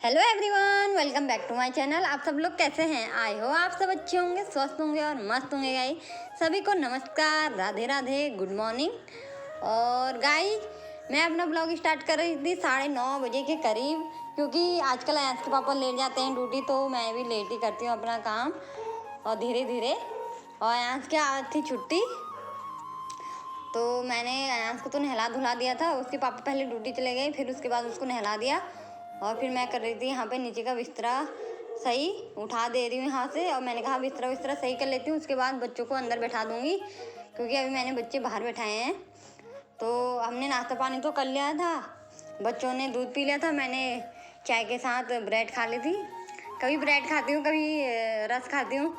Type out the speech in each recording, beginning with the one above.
Hello everyone, welcome back to my channel. आप सब लोग कैसे हैं? आई हो आप सब अच्छे होंगे, स्वस्थ होंगे और मस्त होंगे। गाइस सभी को नमस्कार, राधे राधे, गुड मॉर्निंग। और गाइस मैं अपना ब्लॉग स्टार्ट कर रही थी 9:30 बजे के करीब, क्योंकि आजकल आयांश के पापा लेट जाते हैं ड्यूटी, तो मैं भी लेट ही करती हूँ अपना काम और धीरे धीरे। और आयांश की आज थी छुट्टी, तो मैंने आयांश को तो नहला धुला दिया था। उसके पापा पहले ड्यूटी चले गए, फिर उसके बाद उसको नहला दिया और फिर मैं कर रही थी यहाँ पे नीचे का बिस्तरा सही उठा दे रही हूँ यहाँ से। और मैंने कहा बिस्तरा सही कर लेती हूँ, उसके बाद बच्चों को अंदर बैठा दूँगी, क्योंकि अभी मैंने बच्चे बाहर बैठाए हैं। तो हमने नाश्ता पानी तो कर लिया था, बच्चों ने दूध पी लिया था, मैंने चाय के साथ ब्रेड खा ली थी। कभी ब्रेड खाती हूँ, कभी रस खाती हूँ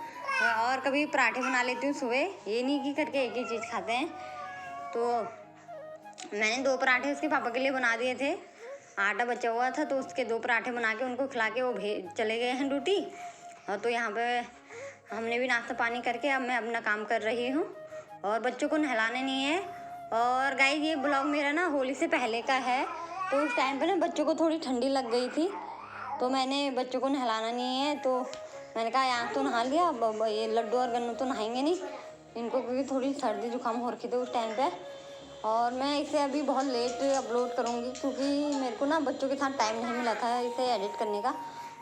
और कभी पराठे बना लेती हूँ सुबह। ये नहीं कि करके एक ही चीज़ खाते हैं। तो मैंने 2 पराठे उसके पापा के लिए बना दिए थे, आटा बचा हुआ था, तो उसके 2 पराठे बना के उनको खिला के वो चले गए हैं ड्यूटी। और तो यहाँ पे हमने भी नाश्ता पानी करके अब मैं अपना काम कर रही हूँ और बच्चों को नहलाने नहीं है। और गाइस ये ब्लॉग मेरा ना होली से पहले का है, तो उस टाइम पे ना बच्चों को थोड़ी ठंडी लग गई थी, तो मैंने बच्चों को नहलाना नहीं है। तो मैंने कहा यहाँ तो नहा लिया, अब ये लड्डू और गन्नू तो नहाएंगे नहीं इनको, क्योंकि थोड़ी सर्दी जुकाम हो रखी थी उस टाइम पे। और मैं इसे अभी बहुत लेट अपलोड करूँगी, क्योंकि मेरे को ना बच्चों के साथ टाइम नहीं मिला था इसे एडिट करने का।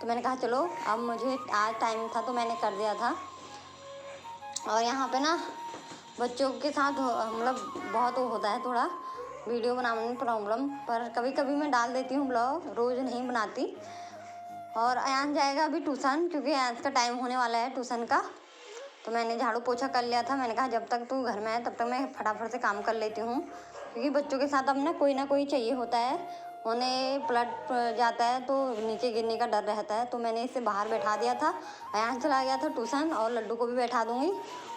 तो मैंने कहा चलो, अब मुझे आज टाइम था तो मैंने कर दिया था। और यहाँ पे ना बच्चों के साथ मतलब बहुत वो होता है, थोड़ा वीडियो बनाने में प्रॉब्लम, पर कभी कभी मैं डाल देती हूँ ब्लॉग, रोज़ नहीं बनाती। और अयांश जाएगा अभी ट्यूशन, क्योंकि अयांश का टाइम होने वाला है ट्यूशन का। तो मैंने झाड़ू पोछा कर लिया था, मैंने कहा जब तक तू घर में है तब तक मैं फटाफट से काम कर लेती हूँ, क्योंकि बच्चों के साथ अब ना कोई चाहिए होता है। उन्हें पलट जाता है तो नीचे गिरने का डर रहता है। तो मैंने इसे बाहर बैठा दिया था, अयांश चला गया था ट्यूशन, और लड्डू को भी बैठा दूँगी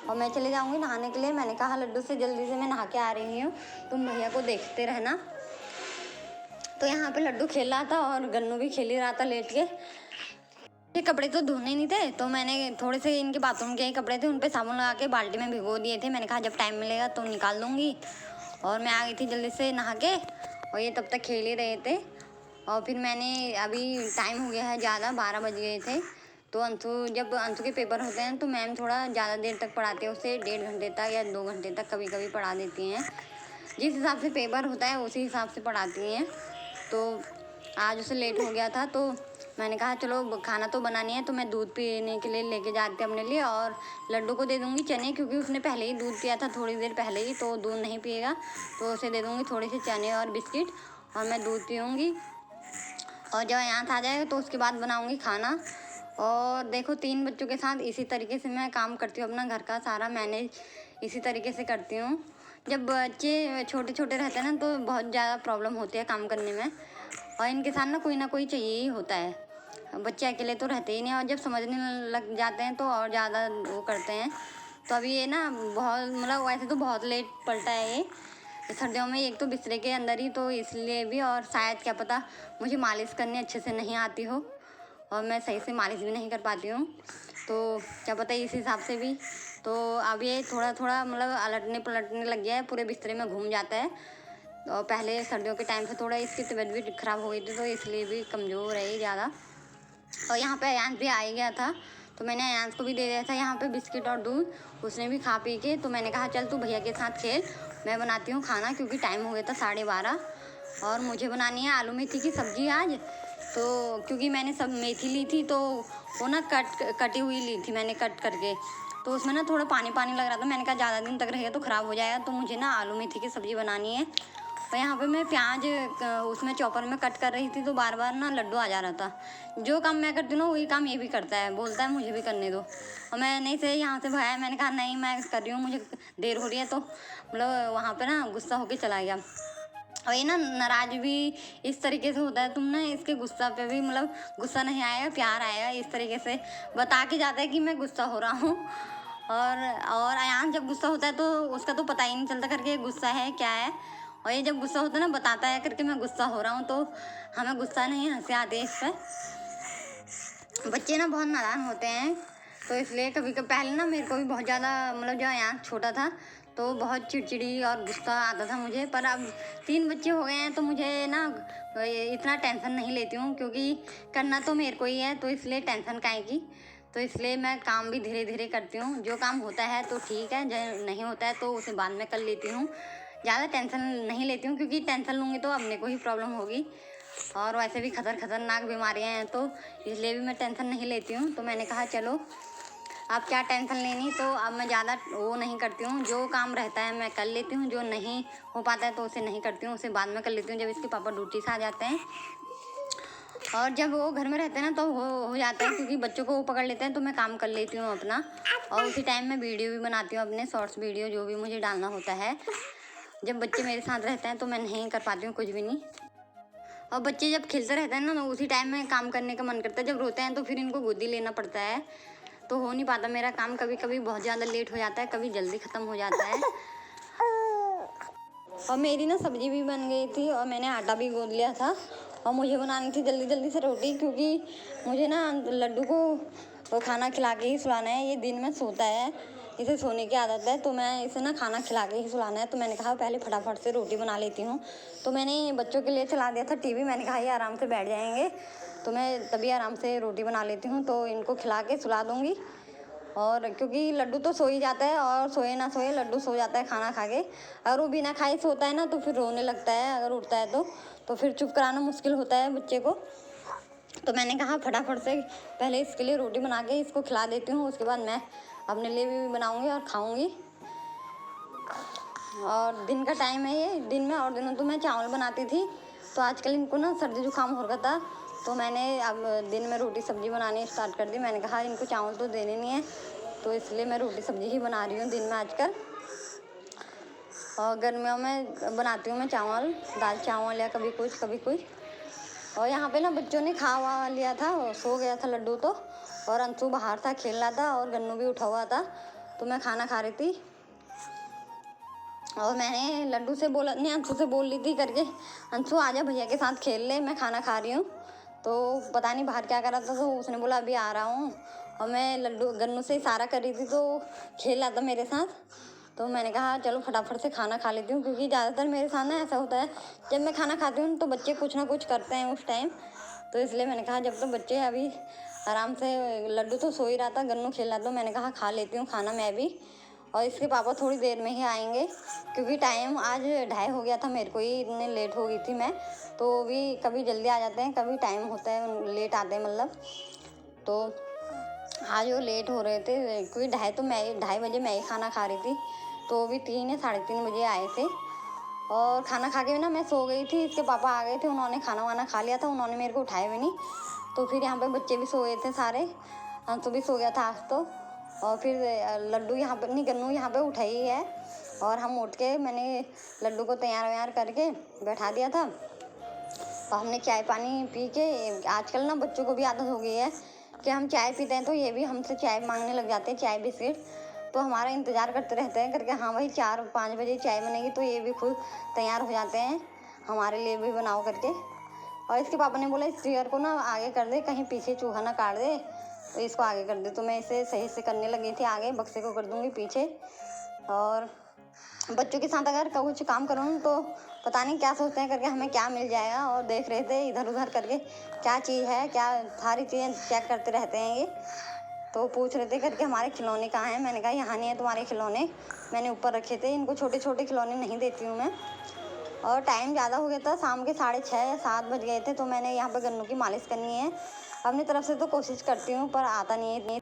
और मैं चले जाऊँगी नहाने के लिए। मैंने कहा लड्डू से जल्दी से मैं नहा के आ रही हूँ, तुम भैया को देखते रहना। तो यहाँ पे लड्डू खेल रहा था और गन्नू भी खेल ही रहा था लेट के। ये कपड़े तो धोने नहीं थे, तो मैंने थोड़े से इनके बाथरूम के ही कपड़े थे, उन पे साबुन लगा के बाल्टी में भिगो दिए थे। मैंने कहा जब टाइम मिलेगा तो निकाल दूँगी। और मैं आ गई थी जल्दी से नहा के, और ये तब तक खेल ही रहे थे। और फिर मैंने अभी टाइम हो गया है ज़्यादा, 12 बज गए थे। तो जब अंशु के पेपर होते हैं तो मैम थोड़ा ज़्यादा देर तक पढ़ाते हैं उसे, 1.5 घंटे तक या 2 घंटे तक कभी कभी पढ़ा देती हैं। जिस हिसाब से पेपर होता है उसी हिसाब से पढ़ाती हैं। तो आज उसे लेट हो गया था, तो मैंने कहा चलो खाना तो बनानी है, तो मैं दूध पीने के लिए लेके जाती हूँ अपने लिए। और लड्डू को दे दूँगी चने, क्योंकि उसने पहले ही दूध पिया था थोड़ी देर पहले ही, तो दूध नहीं पिएगा, तो उसे दे दूँगी थोड़े से चने और बिस्किट, और मैं दूध पीऊँगी। और जब यहाँ आ जाएगा तो उसके बाद बनाऊँगी खाना। और देखो 3 बच्चों के साथ इसी तरीके से मैं काम करती हूँ, अपना घर का सारा मैनेज इसी तरीके से करती हूँ। जब बच्चे छोटे छोटे रहते हैं ना तो बहुत ज़्यादा प्रॉब्लम होती है काम करने में, और इनके साथ ना कोई चाहिए ही होता है। बच्चे अकेले तो रहते ही नहीं, और जब समझने लग जाते हैं तो और ज़्यादा वो करते हैं। तो अभी ये ना बहुत मतलब वैसे तो बहुत लेट पलटा है ये सर्दियों में, एक तो बिस्तरे के अंदर ही, तो इसलिए भी। और शायद क्या पता मुझे मालिश करनी अच्छे से नहीं आती हो, और मैं सही से मालिश भी नहीं कर पाती हूँ, तो क्या पता इस हिसाब से भी। तो अब ये थोड़ा थोड़ा मतलब अलटने पलटने लग गया है, पूरे बिस्तरे में घूम जाता है। और पहले सर्दियों के टाइम से थोड़ा इसकी तबीयत भी ख़राब हो गई थी, तो इसलिए भी कमज़ोर है ज़्यादा। और यहाँ पे अयांश भी आ ही गया था, तो मैंने अयांश को भी दे दिया था यहाँ पे बिस्किट और दूध, उसने भी खा पी के। तो मैंने कहा चल तू भैया के साथ खेल, मैं बनाती हूँ खाना, क्योंकि टाइम हो गया था 12:30। और मुझे बनानी है आलू मेथी की सब्ज़ी आज। तो क्योंकि मैंने सब मेथी ली थी, तो वो ना कटी हुई ली थी मैंने कट करके, तो उसमें ना थोड़ा पानी पानी लग रहा था। मैंने कहा ज़्यादा दिन तक रहेगा तो ख़राब हो जाएगा, तो मुझे ना आलू मेथी की सब्ज़ी बनानी है। और यहाँ पे मैं प्याज उसमें चॉपर में कट कर रही थी, तो बार बार ना लड्डू आ जा रहा था। जो काम मैं करती हूँ ना वही काम ये भी करता है, बोलता है मुझे भी करने दो। और मैंने से यहाँ से भगाया, मैंने कहा नहीं मैं कर रही हूँ, मुझे देर हो रही है। तो मतलब वहाँ पे ना गुस्सा होके चला गया। और ये ना नाराज भी इस तरीके से होता है, तुम ना इसके गुस्सा पे भी मतलब गुस्सा नहीं आएगा, प्यार आएगा, इस तरीके से बता के जाता है कि मैं गुस्सा हो रहा हूँ। और अयान जब गुस्सा होता है तो उसका तो पता ही नहीं चलता करके गुस्सा है क्या है। और ये जब गुस्सा होता है ना बताता है करके मैं गुस्सा हो रहा हूँ, तो हमें गुस्सा नहीं हंसी आती है इस पर। बच्चे ना बहुत नादान होते हैं, तो इसलिए कभी कभी पहले ना मेरे को भी बहुत ज़्यादा मतलब जब अयान छोटा था तो बहुत चिड़चिड़ी और गुस्सा आता था मुझे। पर अब 3 बच्चे हो गए हैं तो मुझे ना इतना टेंशन नहीं लेती हूँ, क्योंकि करना तो मेरे को ही है, तो इसलिए टेंशन काहे की। तो इसलिए मैं काम भी धीरे धीरे करती हूँ। जो काम होता है तो ठीक है, जो नहीं होता है तो उसे बाद में कर लेती हूँ। ज़्यादा टेंशन नहीं लेती हूँ, क्योंकि टेंशन लूँगी तो अपने को ही प्रॉब्लम होगी, और वैसे भी खतरनाक बीमारियाँ हैं, तो इसलिए भी मैं टेंशन नहीं लेती हूँ। तो मैंने कहा चलो अब क्या टेंशन लेनी, तो अब मैं ज़्यादा वो नहीं करती हूँ। जो काम रहता है मैं कर लेती हूँ, जो नहीं हो पाता है तो उसे नहीं करती हूँ, उसे बाद में कर लेती हूँ जब इसके पापा ड्यूटी से आ जाते हैं। और जब वो घर में रहते हैं ना तो हो जाता है, क्योंकि बच्चों को वो पकड़ लेते हैं, तो मैं काम कर लेती हूँ अपना। और उसी टाइम मैं वीडियो भी बनाती हूँ, अपने शॉर्ट्स वीडियो जो भी मुझे डालना होता है। जब बच्चे मेरे साथ रहते हैं तो मैं नहीं कर पाती हूँ कुछ भी नहीं। और बच्चे जब खेलते रहते हैं ना तो उसी टाइम में काम करने का मन करता है। जब रोते हैं तो फिर इनको गोदी लेना पड़ता है, तो हो नहीं पाता मेरा काम। कभी कभी बहुत ज़्यादा लेट हो जाता है, कभी जल्दी ख़त्म हो जाता है। और मेरी ना सब्जी भी बन गई थी और मैंने आटा भी गूंद लिया था, और मुझे बनानी थी जल्दी जल्दी से रोटी, क्योंकि मुझे ना लड्डू को खाना खिला के ही सुलाना है। ये दिन में सोता है, इसे सोने की आदत है, तो मैं इसे ना खाना खिला के ही सुलाना है। तो मैंने कहा पहले फटाफट से रोटी बना लेती हूँ। तो मैंने बच्चों के लिए चला दिया था टीवी। मैंने कहा ये आराम से बैठ जाएंगे, तो मैं तभी आराम से रोटी बना लेती हूँ। तो इनको खिला के सुला दूँगी। और क्योंकि लड्डू तो सो ही जाता है, और सोए ना सोए लड्डू सो जाता है खाना खा के। अगर वो बिना खाए सोता है ना तो फिर रोने लगता है, अगर उठता है तो फिर चुप कराना मुश्किल होता है बच्चे को। तो मैंने कहा फटाफट से पहले इसके लिए रोटी बना के इसको खिला देती हूँ, उसके बाद मैं अपने लिए भी बनाऊँगी और खाऊँगी। और दिन का टाइम है ये। दिन में और दिनों तो मैं चावल बनाती थी, तो आजकल इनको ना सर्दी जुकाम हो रखा था, तो मैंने अब दिन में रोटी सब्जी बनानी स्टार्ट कर दी। मैंने कहा इनको चावल तो देने नहीं है, तो इसलिए मैं रोटी सब्जी ही बना रही हूँ दिन में आजकल। और गर्मियों में बनाती हूँ मैं चावल, दाल चावल या कभी कुछ कभी कुछ। और यहाँ पे ना बच्चों ने खा वा लिया था, सो गया था लड्डू तो, और अंशु बाहर था खेल रहा था, और गन्नू भी उठा हुआ था, तो मैं खाना खा रही थी। और मैंने लड्डू से बोला नहीं, अंशु से बोल ली थी करके, अंशु आजा भैया के साथ खेल ले, मैं खाना खा रही हूँ। तो पता नहीं बाहर क्या कर रहा था, तो उसने बोला अभी आ रहा हूँ। और मैं गन्नू से इशारा कर रही थी तो खेल रहा था मेरे साथ। तो मैंने कहा चलो फटाफट से खाना खा लेती हूँ, क्योंकि ज़्यादातर मेरे साथ ना ऐसा होता है, जब मैं खाना खाती हूँ तो बच्चे कुछ ना कुछ करते हैं उस टाइम। तो इसलिए मैंने कहा जब तो बच्चे अभी आराम से, लड्डू तो सो ही रहा था, गन्नू खेल रहा था, तो मैंने कहा खा लेती हूँ खाना मैं भी। और इसके पापा थोड़ी देर में ही आएंगे, क्योंकि टाइम आज 2:30 हो गया था मेरे को ही, इतने लेट हो गई थी मैं। तो भी कभी जल्दी आ जाते हैं, कभी टाइम होता है लेट आते हैं मतलब। तो आज वो लेट हो रहे थे, क्योंकि 2:30 बजे मैं ही खाना खा रही थी, तो भी 3 या 3:30 बजे आए थे। और खाना खा के ना मैं सो गई थी, इसके पापा आ गए थे, उन्होंने खाना वाना खा लिया था, उन्होंने मेरे को उठाया भी नहीं। तो फिर यहाँ पे बच्चे भी सोए थे सारे, अंशु भी सो गया था आज तो। और फिर लड्डू यहाँ पर नहीं, गन्नू यहाँ पे उठा ही है। और हम उठ के मैंने लड्डू को तैयार व्यार करके बैठा दिया था, और हमने चाय पानी पी के, आजकल ना बच्चों को भी आदत हो गई है कि हम चाय पीते हैं तो ये भी हमसे चाय मांगने लग जाते हैं, चाय बिस्किट। तो हमारा इंतज़ार करते रहते हैं करके, हाँ भाई 4-5 बजे चाय बनेगी, तो ये भी खुद तैयार हो जाते हैं हमारे लिए भी बनाओ करके। और इसके पापा ने बोला इस चेयर को ना आगे कर दे, कहीं पीछे चूहा ना काट दे, तो इसको आगे कर दे। तो मैं इसे सही से करने लगी थी आगे, बक्से को कर दूँगी पीछे। और बच्चों के साथ अगर कुछ काम करूँ तो पता नहीं क्या सोचते हैं करके, हमें क्या मिल जाएगा। और देख रहे थे इधर उधर करके क्या चीज़ है, क्या सारी चीज़ें चेक करते रहते हैं ये। तो पूछ रहे थे करके हमारे खिलौने कहाँ हैं। मैंने कहा यहाँ नहीं है तुम्हारे खिलौने, मैंने ऊपर रखे थे। इनको छोटे छोटे खिलौने नहीं देती हूँ मैं। और टाइम ज़्यादा हो गया था, शाम के 6:30 या 7 बज गए थे, तो मैंने यहाँ पर गन्नू की मालिश करनी है। अपनी तरफ से तो कोशिश करती हूँ पर आता नहीं है इतनी।